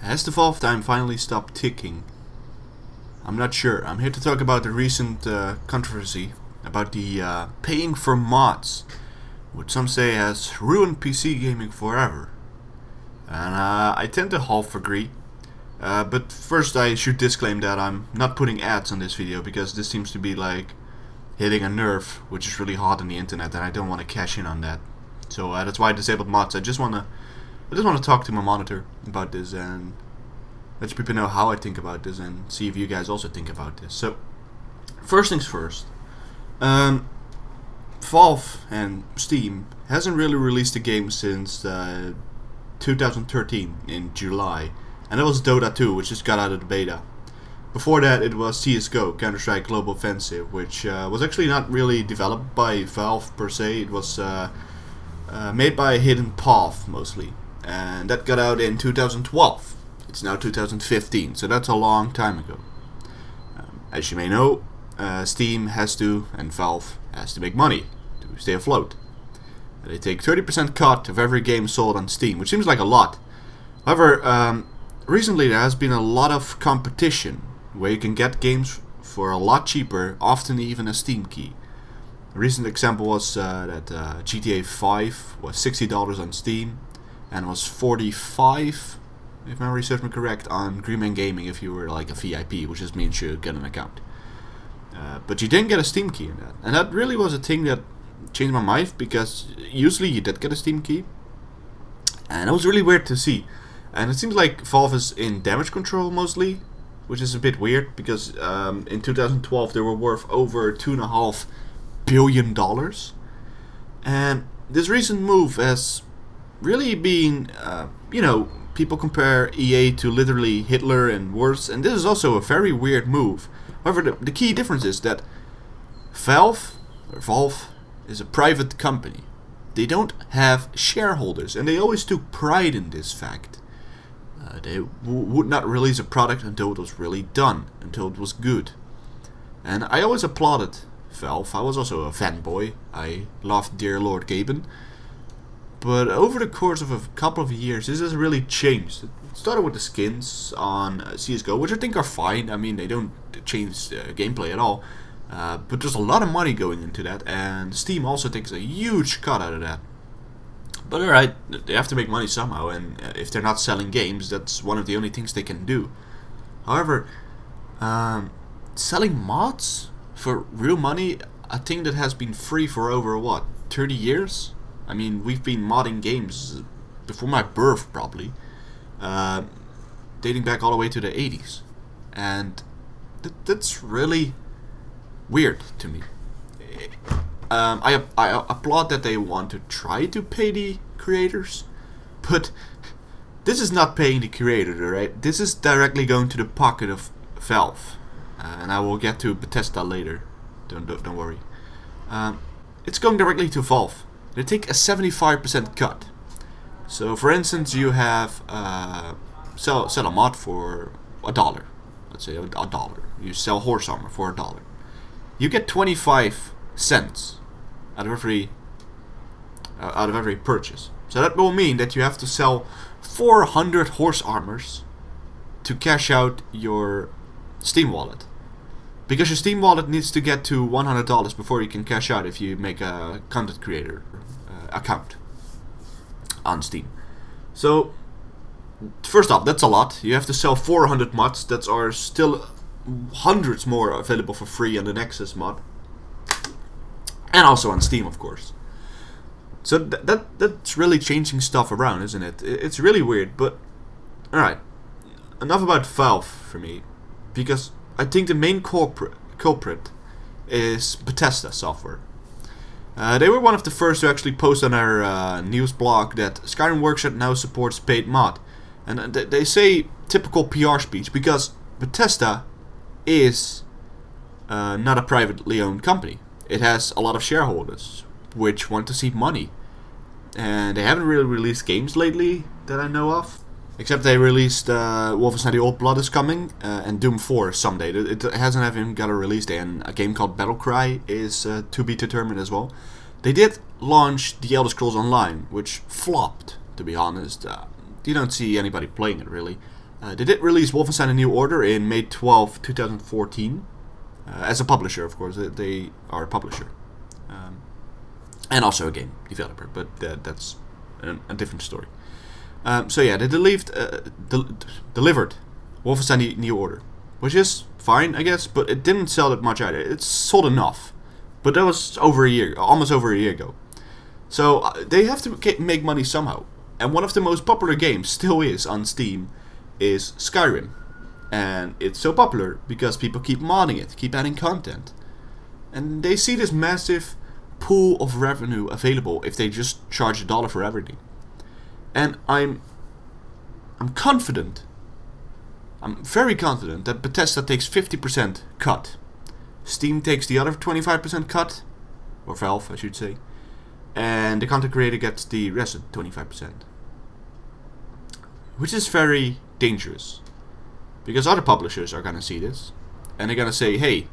Has the Valve time finally stopped ticking? I'm not sure. I'm here to talk about the recent controversy about the paying for mods, which some say has ruined PC gaming forever. And I tend to half agree. But first I should disclaim that I'm not putting ads on this video because this seems to be like hitting a nerve, which is really hot on the internet, and I don't want to cash in on that. So that's why I disabled mods. I just want to talk to my monitor about this and let people know how I think about this and see if you guys also think about this. So, first things first. Valve and Steam hasn't really released a game since 2013 in July, and that was Dota 2, which just got out of the beta. Before that, it was CS:GO, Counter-Strike Global Offensive, which was actually not really developed by Valve per se. It was made by Hidden Path mostly, and that got out in 2012. It's now 2015, so that's a long time ago. As you may know, Steam has to, and Valve has to make money to stay afloat. They take 30% cut of every game sold on Steam, which seems like a lot. However, recently there has been a lot of competition where you can get games for a lot cheaper, often even a Steam key. A recent example was that GTA 5 was $60 on Steam and was $45, if memory serves me correct, on Greenman Gaming if you were like a VIP, which just means you get an account. But you didn't get a Steam key in that. And that really was a thing that changed my mind, because usually you did get a Steam key. And it was really weird to see. And it seems like Valve is in damage control mostly, which is a bit weird, because in 2012 they were worth over $2.5 billion. And this recent move has really been, people compare EA to literally Hitler and worse, and this is also a very weird move. However, the key difference is that Valve is a private company. They don't have shareholders, and they always took pride in this fact. They would not release a product until it was really done, until it was good. And I always applauded Valve. I was also a fanboy. I loved Dear Lord Gaben. But over the course of a couple of years, this has really changed. It started with the skins on CSGO, which I think are fine. I mean, they don't change gameplay at all. But there's a lot of money going into that, and Steam also takes a huge cut out of that. But alright, they have to make money somehow, and if they're not selling games, that's one of the only things they can do. However, selling mods for real money, a thing that has been free for over, 30 years? I mean, we've been modding games before my birth, probably, dating back all the way to the 80s. And that's really weird to me. I applaud that they want to try to pay the creators, but this is not paying the creators, alright? This is directly going to the pocket of Valve, and I will get to Bethesda later. Don't worry. It's going directly to Valve. They take a 75% cut. So, for instance, you have sell a mod for $1. Let's say $1. You sell horse armor for $1. You get 25 cents out of every purchase. So that will mean that you have to sell 400 horse armors to cash out your Steam wallet, because your Steam wallet needs to get to $100 before you can cash out if you make a content creator account on Steam. So first off, that's a lot. You have to sell 400 mods that are still hundreds more available for free on the Nexus mod, and also on Steam, of course. So that's really changing stuff around, isn't it? It's really weird, but alright. Enough about Valve for me, because I think the main culprit is Bethesda software. They were one of the first to actually post on our news blog that Skyrim Workshop now supports paid mod. And they say typical PR speech, because Bethesda is not a privately owned company. It has a lot of shareholders which want to see money, and they haven't really released games lately that I know of, except they released Wolfenstein: The Old Blood is coming, and Doom 4 someday. It hasn't even got a release day, and a game called Battlecry is to be determined as well. They did launch The Elder Scrolls Online, which flopped, to be honest. You don't see anybody playing it really. They did release Wolfenstein: A New Order in May 12, 2014. As a publisher, of course. They are a publisher. And also a game developer, but that's a different story. So yeah, they delivered Wolfenstein: New Order, which is fine, I guess, but it didn't sell that much either. It sold enough, but that was almost over a year ago. So they have to make money somehow. And one of the most popular games still is on Steam is Skyrim. And it's so popular because people keep modding it, keep adding content. And they see this massive pool of revenue available if they just charge $1 for everything. And I'm confident, I'm very confident that Bethesda takes 50% cut. Steam takes the other 25% cut, or Valve I should say. And the content creator gets the rest of 25%. Which is very dangerous. Because other publishers are gonna see this. And they're gonna say, hey,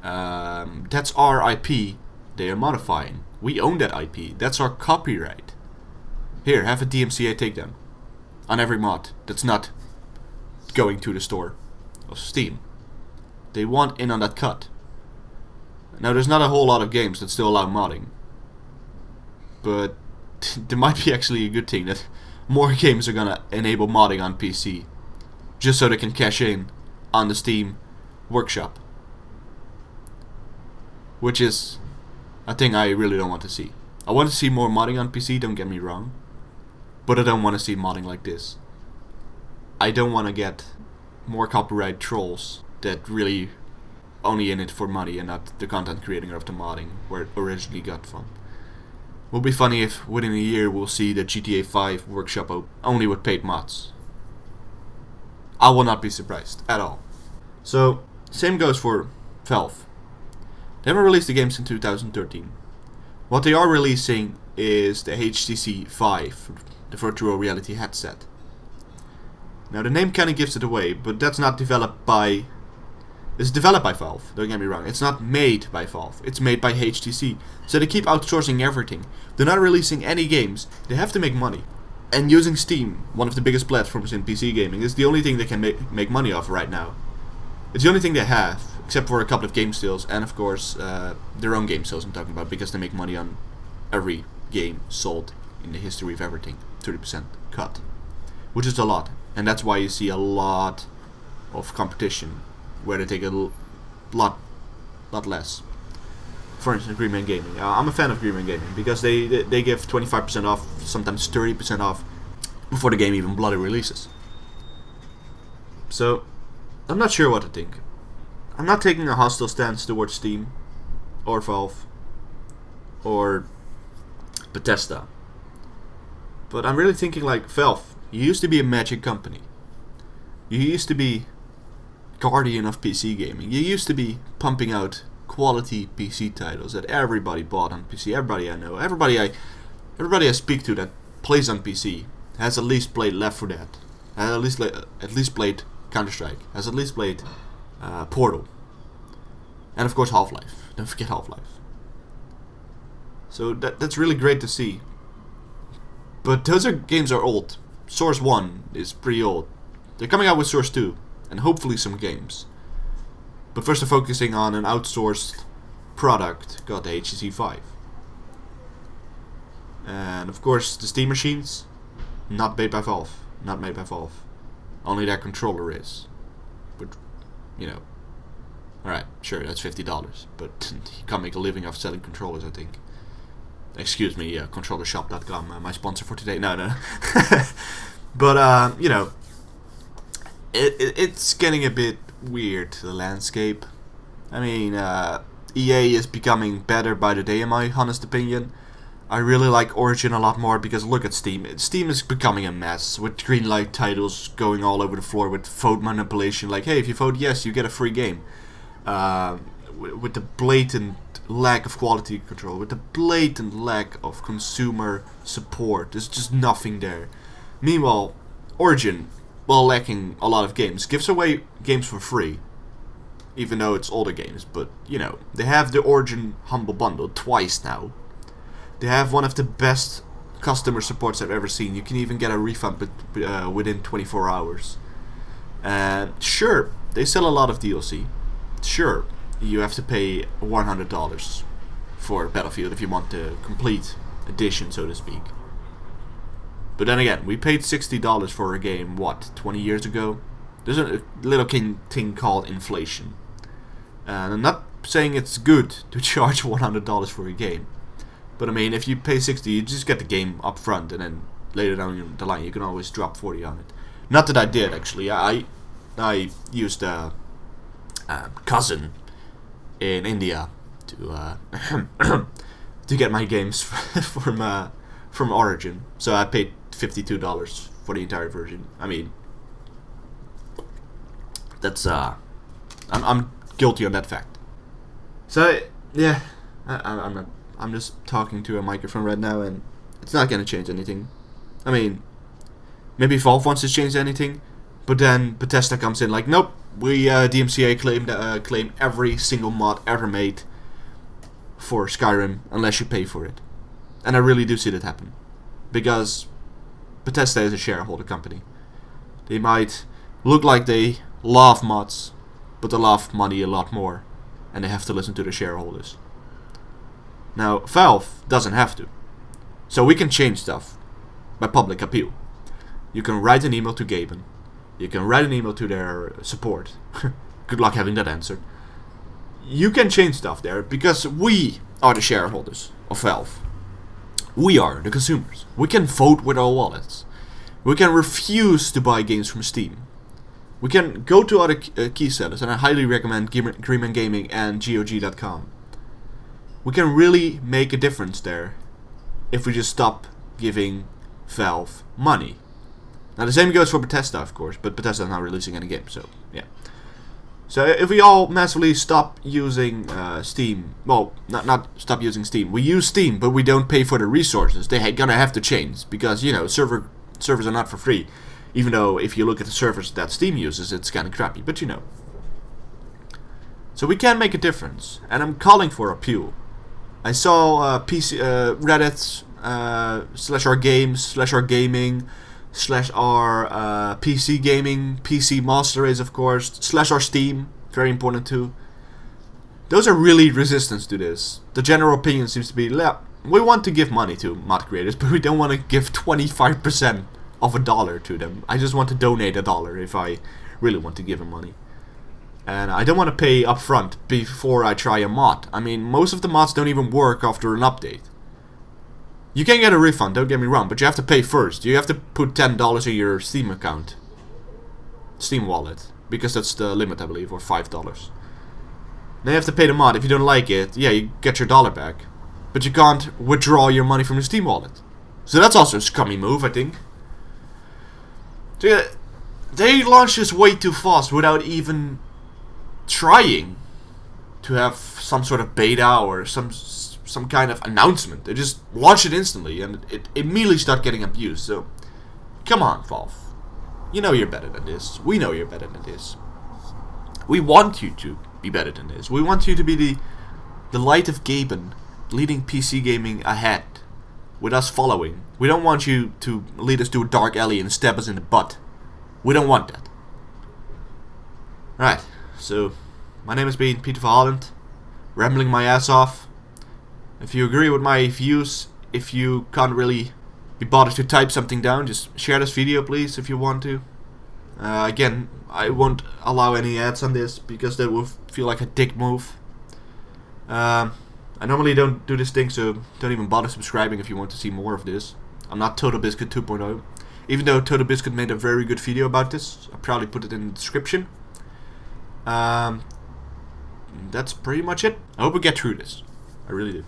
that's our IP they are modifying. We own that IP. That's our copyright. Here, have a DMCA takedown on every mod that's not going to the store of Steam. They want in on that cut. Now, there's not a whole lot of games that still allow modding. But there might be actually a good thing that more games are gonna enable modding on PC. Just so they can cash in on the Steam workshop. Which is a thing I really don't want to see. I want to see more modding on PC, don't get me wrong. But I don't want to see modding like this. I don't want to get more copyright trolls that really only in it for money and not the content creator of the modding where it originally got from. Will be funny if within a year we'll see the GTA 5 workshop only with paid mods. I will not be surprised at all. So, same goes for Valve. They haven't released the games in 2013. What they are releasing is the HTC Vive, the virtual reality headset. Now the name kinda gives it away, but that's not developed by... It's developed by Valve, don't get me wrong. It's not made by Valve, it's made by HTC. So they keep outsourcing everything. They're not releasing any games, they have to make money. And using Steam, one of the biggest platforms in PC gaming, is the only thing they can make money off right now. It's the only thing they have, except for a couple of game sales, and of course their own game sales I'm talking about, because they make money on every game sold in the history of everything. 30% cut. Which is a lot. And that's why you see a lot of competition, where they take a lot less. For instance, Green Man Gaming. I'm a fan of Green Man Gaming because they give 25% off, sometimes 30% off before the game even bloody releases. So, I'm not sure what to think. I'm not taking a hostile stance towards Steam, or Valve, or Bethesda. But I'm really thinking like, Valve, you used to be a magic company. You used to be guardian of PC gaming. You used to be pumping out quality PC titles that everybody bought on PC. Everybody I know, everybody I speak to that plays on PC has at least played Left 4 Dead, has at least played Counter-Strike, has at least played Portal, and of course Half-Life. Don't forget Half-Life. So that's really great to see. But those games are old. Source 1 is pretty old. They're coming out with Source 2, and hopefully some games. But first they're focusing on an outsourced product called the HTC Vive. And of course the Steam machines, not made by Valve. Not made by Valve. Only their controller is. But, you know. Alright, sure, that's $50. But you can't make a living off selling controllers, I think. Excuse me, controllershop.com, my sponsor for today. No. But, you know, it's getting a bit weird, the landscape. I mean, EA is becoming better by the day, in my honest opinion. I really like Origin a lot more because look at Steam. Steam is becoming a mess with green light titles going all over the floor with vote manipulation. Like, hey, if you vote yes, you get a free game. With the blatant lack of quality control, with the blatant lack of consumer support. There's just nothing there. Meanwhile, Origin, while lacking a lot of games, gives away games for free. Even though it's older games, but, you know, they have the Origin Humble Bundle twice now. They have one of the best customer supports I've ever seen. You can even get a refund within 24 hours. Sure, they sell a lot of DLC. Sure, you have to pay $100 for Battlefield if you want the complete edition, so to speak. But then again, we paid $60 for a game, what, 20 years ago? There's a little thing called inflation. And I'm not saying it's good to charge $100 for a game. But I mean, if you pay 60, you just get the game up front, and then later down the line you can always drop 40 on it. Not that I did, actually. I used a cousin in India to to get my games from Origin. So I paid $52 for the entire version. I mean, that's I'm guilty on that fact. So yeah, I'm just talking to a microphone right now, and it's not gonna change anything. I mean, maybe Valve wants to change anything, but then Bethesda comes in like, nope, we DMCA claim every single mod ever made for Skyrim unless you pay for it. And I really do see that happen, because Bethesda is a shareholder company. They might look like they love mods, but they love money a lot more, and they have to listen to the shareholders. Now, Valve doesn't have to. So we can change stuff by public appeal. You can write an email to Gaben. You can write an email to their support. Good luck having that answered. You can change stuff there, because we are the shareholders of Valve. We are the consumers. We can vote with our wallets. We can refuse to buy games from Steam. We can go to other key sellers, and I highly recommend Greenman Gaming and GOG.com. We can really make a difference there if we just stop giving Valve money. Now the same goes for Bethesda, of course, but Bethesda is not releasing any games, so yeah. So if we all massively stop using Steam, well, not stop using Steam. We use Steam, but we don't pay for the resources. They're gonna have to change, because, you know, servers are not for free. Even though if you look at the servers that Steam uses, it's kind of crappy, but you know. So we can make a difference, and I'm calling for appeal. I saw Reddit /r/games/r/gaming /r PC gaming, PC Master Race, of course, /r Steam, very important too. Those are really resistant to this. The general opinion seems to be, yeah, we want to give money to mod creators, but we don't want to give 25% of $1 to them. I just want to donate $1 if I really want to give them money. And I don't want to pay upfront before I try a mod. I mean, most of the mods don't even work after an update. You can get a refund, don't get me wrong, but you have to pay first. You have to put $10 in your Steam account. Steam wallet. Because that's the limit, I believe, or $5. Then you have to pay the mod. If you don't like it, yeah, you get your $1 back. But you can't withdraw your money from your Steam wallet. So that's also a scummy move, I think. So yeah, they launched this way too fast without even trying to have some sort of beta or some kind of announcement. They just launched it instantly, and it immediately started getting abused. So, come on, Valve. You know you're better than this. We know you're better than this. We want you to be better than this. We want you to be the light of Gaben, leading PC gaming ahead, with us following. We don't want you to lead us to a dark alley and stab us in the butt. We don't want that. Right, so my name has been Peter van Holland, rambling my ass off. If you agree with my views, if you can't really be bothered to type something down, just share this video, please, if you want to. Again, I won't allow any ads on this, because that would feel like a dick move. I normally don't do this thing, so don't even bother subscribing if you want to see more of this. I'm not TotalBiscuit 2.0. Even though TotalBiscuit made a very good video about this, I'll probably put it in the description. That's pretty much it. I hope we get through this. I really do.